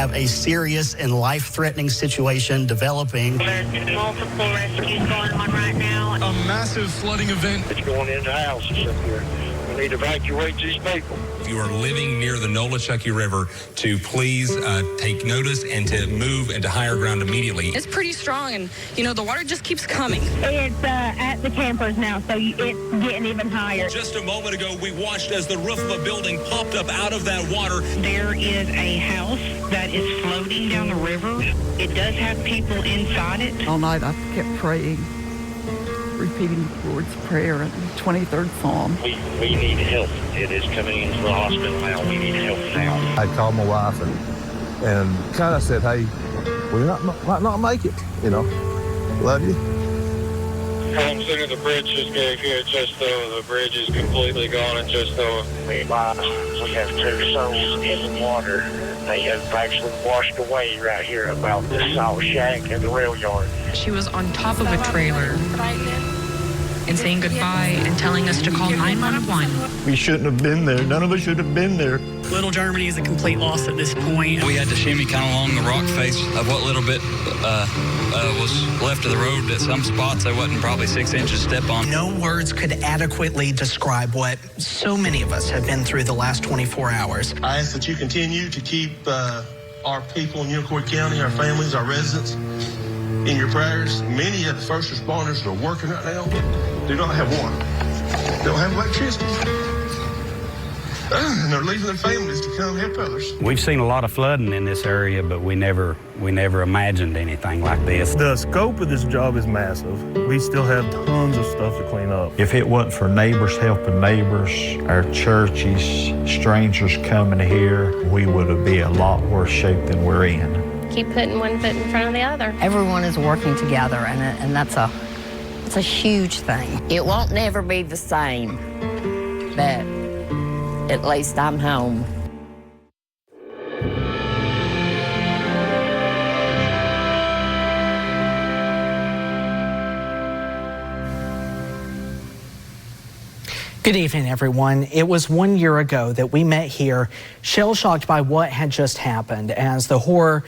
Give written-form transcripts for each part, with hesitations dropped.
have a serious and life-threatening situation developing. There's multiple rescues going on right now. A massive flooding event. It's going into houses up here. We need to evacuate these people. If you are living near the Nolichucky River, to please take notice and to move into higher ground immediately. It's pretty strong, and the water just keeps coming. It's at the campers now, so it's getting even higher. Just a moment ago, we watched as the roof of a building popped up out of that water. There is a house that is floating down the river. It does have people inside it. All night I kept praying, repeating the Lord's Prayer and the 23rd Psalm. We need help. It is coming into the hospital now. We need help now. I called my wife and kind of said, hey, we might not make it, Love you. Come center the bridge just gave here just though the bridge is completely gone and just though we have 2 souls in the water. They have actually washed away right here about the salt shack and the rail yard. She was on top of a trailer and saying goodbye and telling us to call 911. We shouldn't have been there. None of us should have been there. Little Germany is a complete loss at this point. We had to shimmy kind of along the rock face of what little bit was left of the road. At some spots, there wasn't probably 6 inches to step on. No words could adequately describe what so many of us have been through the last 24 hours. I ask that you continue to keep our people in Unicorn County, our families, our residents, in your prayers. Many of the first responders that are working right now do not have water. They don't have electricity. And they're leaving their families to come help others. We've seen a lot of flooding in this area, but we never imagined anything like this. The scope of this job is massive. We still have tons of stuff to clean up. If it wasn't for neighbors helping neighbors, our churches, strangers coming here, we would be a lot worse shape than we're in. Keep putting one foot in front of the other. Everyone is working together, and that's a huge thing. It won't never be the same, but at least I'm home. Good evening, everyone. It was 1 year ago that we met here, shell-shocked by what had just happened as the horror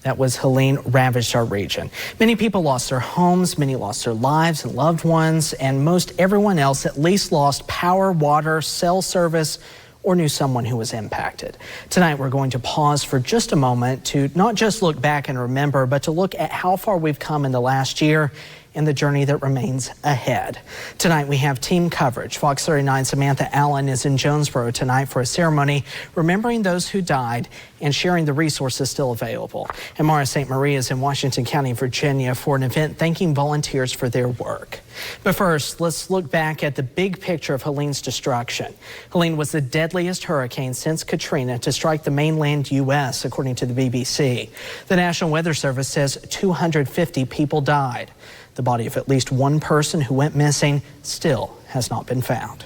that was Helene ravaged our region. Many people lost their homes, many lost their lives and loved ones, and most everyone else at least lost power, water, cell service, or knew someone who was impacted. Tonight, we're going to pause for just a moment to not just look back and remember, but to look at how far we've come in the last year and the journey that remains ahead. Tonight, we have team coverage. Fox 39's Samantha Allen is in Jonesboro tonight for a ceremony remembering those who died and sharing the resources still available. And Mara St. Marie is in Washington County, Virginia for an event thanking volunteers for their work. But first, let's look back at the big picture of Helene's destruction. Helene was the deadliest hurricane since Katrina to strike the mainland U.S., according to the BBC. The National Weather Service says 250 people died. The body of at least one person who went missing still has not been found.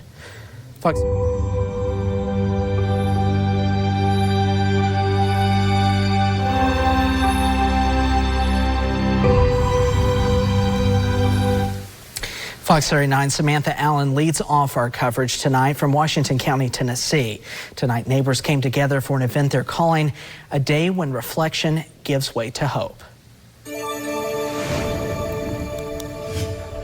Fox Fox 39's Samantha Allen leads off our coverage tonight from Washington County, Tennessee. Tonight, neighbors came together for an event they're calling A Day When Reflection Gives Way to Hope.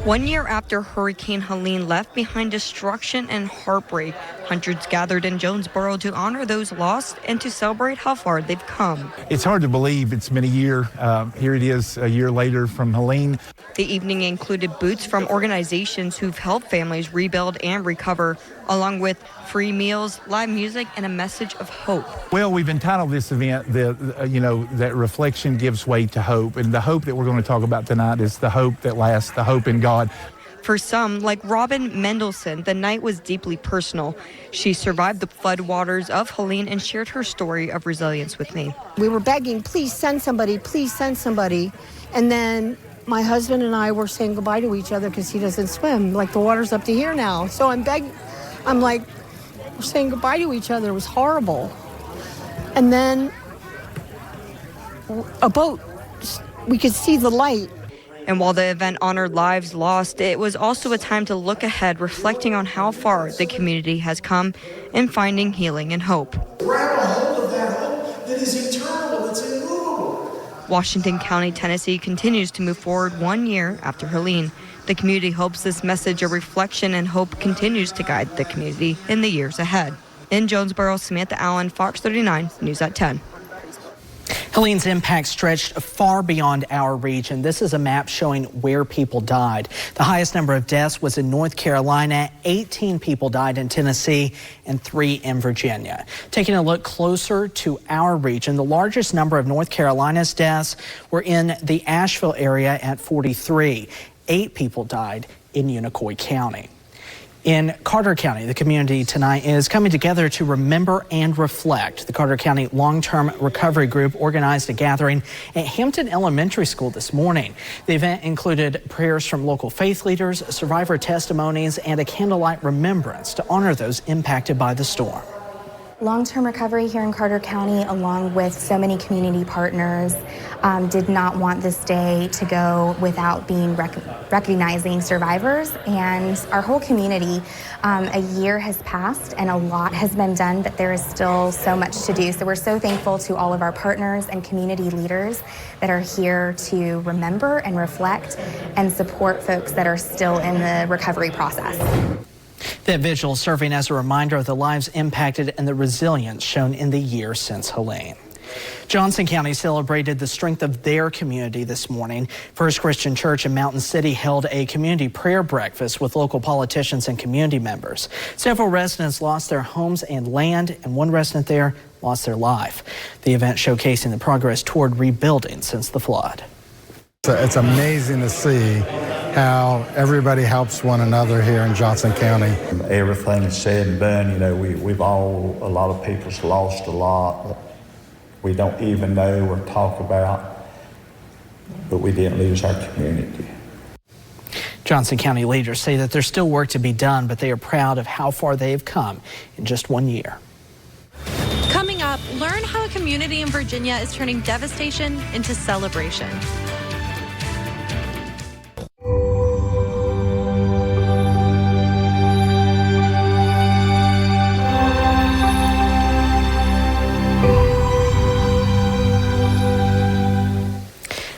1 year after Hurricane Helene left behind destruction and heartbreak, hundreds gathered in Jonesboro to honor those lost and to celebrate how far they've come. It's hard to believe it's been a year. Here it is a year later from Helene. The evening included booths from organizations who've helped families rebuild and recover, along with free meals, live music, and a message of hope. Well, we've entitled this event, that reflection gives way to hope. And the hope that we're going to talk about tonight is the hope that lasts, the hope in God. For some, like Robin Mendelson, the night was deeply personal. She survived the floodwaters of Helene and shared her story of resilience with me. We were begging, please send somebody, please send somebody. And then my husband and I were saying goodbye to each other because he doesn't swim. Like, the water's up to here now. So I'm like, we're saying goodbye to each other. It was horrible. And then a boat, we could see the light. And while the event honored lives lost, it was also a time to look ahead, reflecting on how far the community has come and finding healing and hope. Grab a hold of that hope that is eternal it's immovable. Washington County, Tennessee continues to move forward 1 year after Helene. The community hopes this message of reflection and hope continues to guide the community in the years ahead. In Jonesboro, Samantha Allen, Fox 39, News at 10. Helene's impact stretched far beyond our region. This is a map showing where people died. The highest number of deaths was in North Carolina. 18 people died in Tennessee and 3 in Virginia. Taking a look closer to our region, the largest number of North Carolina's deaths were in the Asheville area at 43. 8 people died in Unicoi County. In Carter County, the community tonight is coming together to remember and reflect. The Carter County Long-Term Recovery Group organized a gathering at Hampton Elementary School this morning. The event included prayers from local faith leaders, survivor testimonies, and a candlelight remembrance to honor those impacted by the storm. Long-term recovery here in Carter County, along with so many community partners, did not want this day to go without being recognizing survivors and our whole community. A year has passed and a lot has been done, but there is still so much to do. So we're so thankful to all of our partners and community leaders that are here to remember and reflect and support folks that are still in the recovery process. That vigil serving as a reminder of the lives impacted and the resilience shown in the year since Helene. Johnson County celebrated the strength of their community this morning. First Christian Church in Mountain City held a community prayer breakfast with local politicians and community members. Several residents lost their homes and land, and one resident there lost their life. The event showcasing the progress toward rebuilding since the flood. It's amazing to see how everybody helps one another here in Johnson County. Everything is said and done, you know, a lot of people's lost a lot that we don't even know or talk about, but we didn't lose our community. Johnson County leaders say that there's still work to be done, but they are proud of how far they have come in just 1 year. Coming up, learn how a community in Virginia is turning devastation into celebration.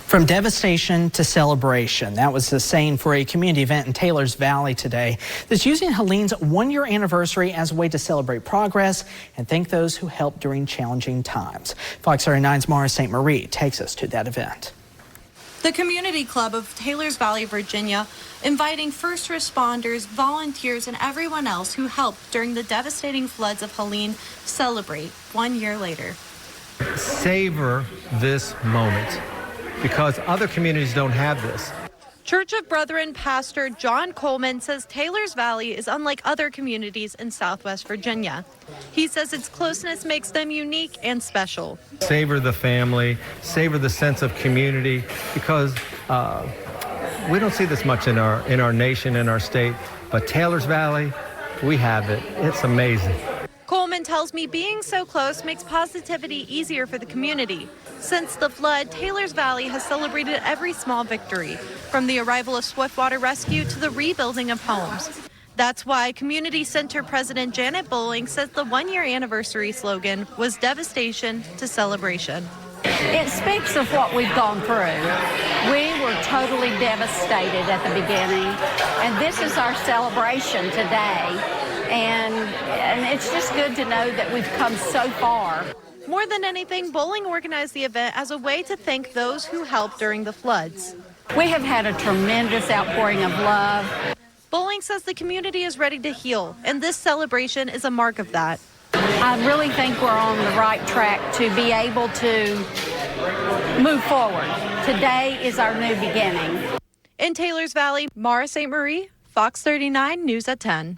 From devastation to celebration. That was the saying for a community event in Taylors Valley today that's using Helene's 1-year anniversary as a way to celebrate progress and thank those who helped during challenging times. Fox 39's Mara St. Marie takes us to that event. The Community Club of Taylors Valley, Virginia, inviting first responders, volunteers, and everyone else who helped during the devastating floods of Helene celebrate 1 year later. Savor this moment, because other communities don't have this. Church of Brethren pastor John Coleman says Taylors Valley is unlike other communities in Southwest Virginia. He says its closeness makes them unique and special. Savor the family, savor the sense of community, because we don't see this much in our nation, in our state, but Taylors Valley, we have it. It's amazing. Coleman tells me being so close makes positivity easier for the community. Since the flood, Taylors Valley has celebrated every small victory, from the arrival of Swiftwater Rescue to the rebuilding of homes. That's why Community Center President Janet Bowling says the 1-year anniversary slogan was devastation to celebration. It speaks of what we've gone through. We were totally devastated at the beginning, and this is our celebration today. And it's just good to know that we've come so far. More than anything, Bowling organized the event as a way to thank those who helped during the floods. We have had a tremendous outpouring of love. Bowling says the community is ready to heal, and this celebration is a mark of that. I really think we're on the right track to be able to move forward. Today is our new beginning. In Taylors Valley, Mara St. Marie, Fox 39 News at 10.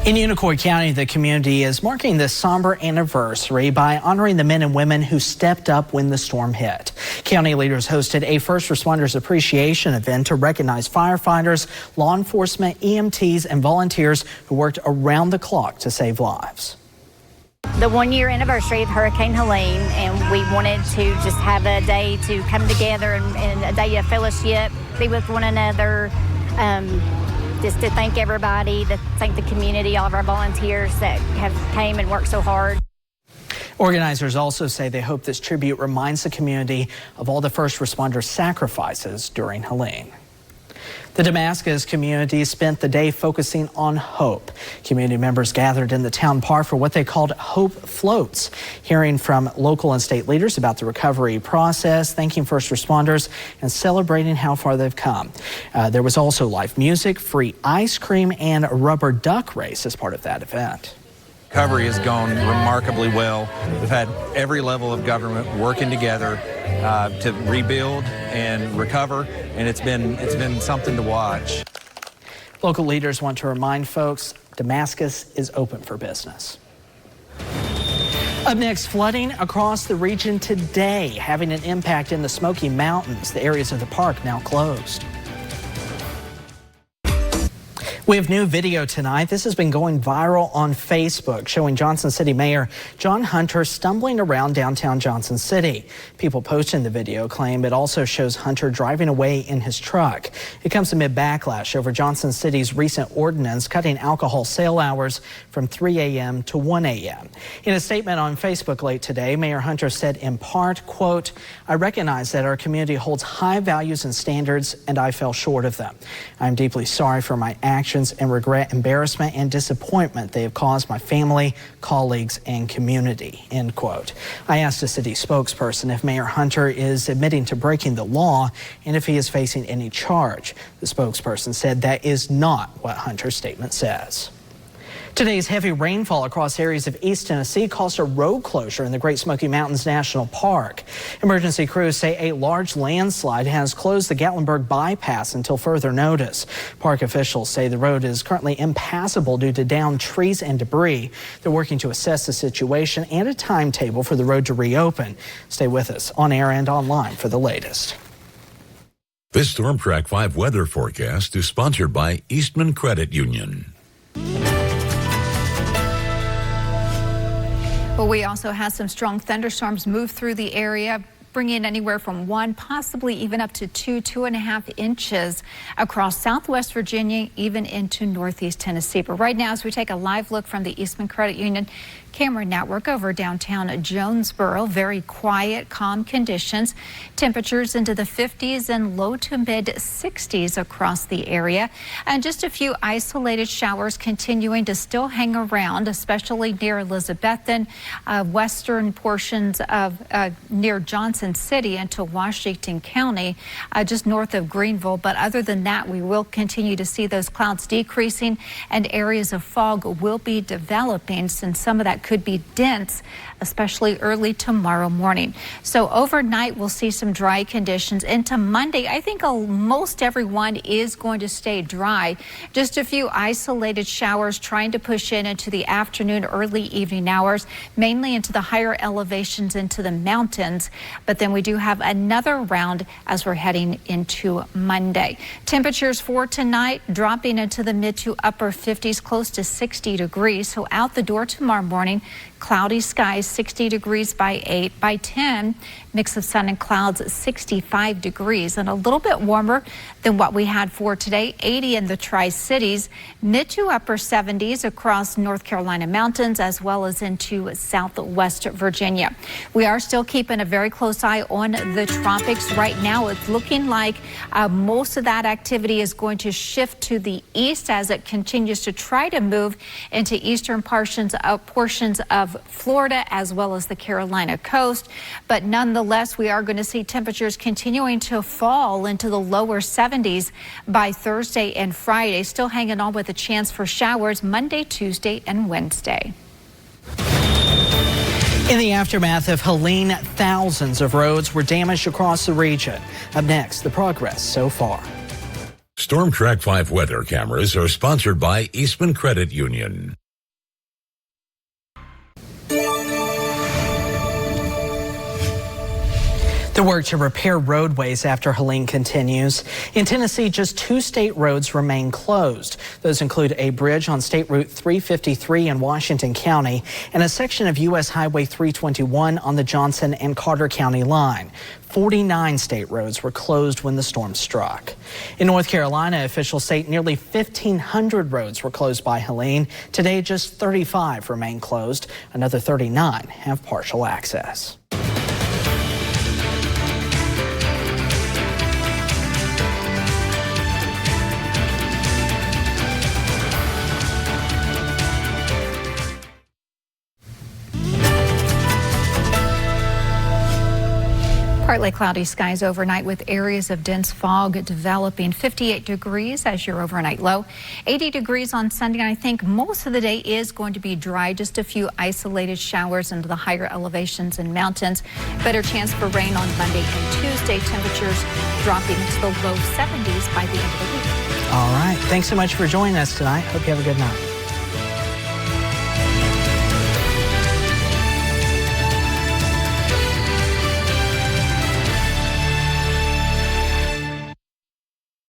In Unicoi County, the community is marking this somber anniversary by honoring the men and women who stepped up when the storm hit. County leaders hosted a first responders appreciation event to recognize firefighters, law enforcement, EMTs, and volunteers who worked around the clock to save lives. The 1-year anniversary of Hurricane Helene, and we wanted to just have a day to come together and a day of fellowship, be with one another, just to thank everybody, to thank the community, all of our volunteers that have came and worked so hard. Organizers also say they hope this tribute reminds the community of all the first responders' sacrifices during Helene. The Damascus community spent the day focusing on hope. Community members gathered in the town park for what they called Hope Floats, hearing from local and state leaders about the recovery process, thanking first responders, and celebrating how far they've come. There was also live music, free ice cream, and a rubber duck race as part of that event. Recovery has gone remarkably well. We've had every level of government working together to rebuild and recover, and it's been something to watch. Local leaders want to remind folks Damascus is open for business. Up next, flooding across the region today, having an impact in the Smoky Mountains. The areas of the park now closed. We have new video tonight. This has been going viral on Facebook, showing Johnson City Mayor John Hunter stumbling around downtown Johnson City. People posting the video claim it also shows Hunter driving away in his truck. It comes amid backlash over Johnson City's recent ordinance cutting alcohol sale hours from 3 a.m. to 1 a.m. In a statement on Facebook late today, Mayor Hunter said in part, quote, "I recognize that our community holds high values and standards, and I fell short of them. I'm deeply sorry for my actions and regret embarrassment and disappointment they have caused my family, colleagues, and community," end quote. I asked a city spokesperson if Mayor Hunter is admitting to breaking the law and if he is facing any charge. The spokesperson said that is not what Hunter's statement says. Today's heavy rainfall across areas of East Tennessee caused a road closure in the Great Smoky Mountains National Park. Emergency crews say a large landslide has closed the Gatlinburg bypass until further notice. Park officials say the road is currently impassable due to downed trees and debris. They're working to assess the situation and a timetable for the road to reopen. Stay with us on air and online for the latest. This Storm Track 5 weather forecast is sponsored by Eastman Credit Union. Well, we also had some strong thunderstorms move through the area, bringing anywhere from 1, possibly even up to 2.5 inches across southwest Virginia, even into northeast Tennessee. But right now, as we take a live look from the Eastman Credit Union camera network over downtown Jonesboro, very quiet, calm conditions. Temperatures into the 50s and low to mid 60s across the area. And just a few isolated showers continuing to still hang around, especially near Elizabethton, western portions of near Johnson City into Washington County, just north of Greenville. But other than that, we will continue to see those clouds decreasing and areas of fog will be developing, since some of that could be dense, especially early tomorrow morning. So overnight, we'll see some dry conditions. Into Monday, I think most everyone is going to stay dry. Just a few isolated showers trying to push in into the afternoon, early evening hours, mainly into the higher elevations into the mountains. But then we do have another round as we're heading into Monday. Temperatures for tonight dropping into the mid to upper 50s, close to 60 degrees. So out the door tomorrow morning, cloudy skies, 60 degrees by 8. By 10, mix of sun and clouds, 65 degrees, and a little bit warmer than what we had for today, 80 in the Tri-Cities, mid to upper 70s across North Carolina mountains, as well as into southwest Virginia. We are still keeping a very close eye on the tropics. Right now, it's looking like most of that activity is going to shift to the east as it continues to try to move into eastern portions of Florida, as well as the Carolina coast. But nonetheless, we are going to see temperatures continuing to fall into the lower 70s by Thursday and Friday, still hanging on with a chance for showers Monday, Tuesday, and Wednesday. In the aftermath of Helene, thousands of roads were damaged across the region. Up next, the progress so far. Storm Track 5 weather cameras are sponsored by Eastman Credit Union. The work to repair roadways after Helene continues. In Tennessee, just 2 state roads remain closed. Those include a bridge on State Route 353 in Washington County and a section of U.S. Highway 321 on the Johnson and Carter County line. 49 state roads were closed when the storm struck. In North Carolina, officials say nearly 1,500 roads were closed by Helene. Today, just 35 remain closed. Another 39 have partial access. Partly cloudy skies overnight with areas of dense fog developing. 58 degrees as your overnight low. 80 degrees on Sunday. And I think most of the day is going to be dry. Just a few isolated showers into the higher elevations and mountains. Better chance for rain on Monday and Tuesday. Temperatures dropping into the low 70s by the end of the week. All right. Thanks so much for joining us tonight. Hope you have a good night.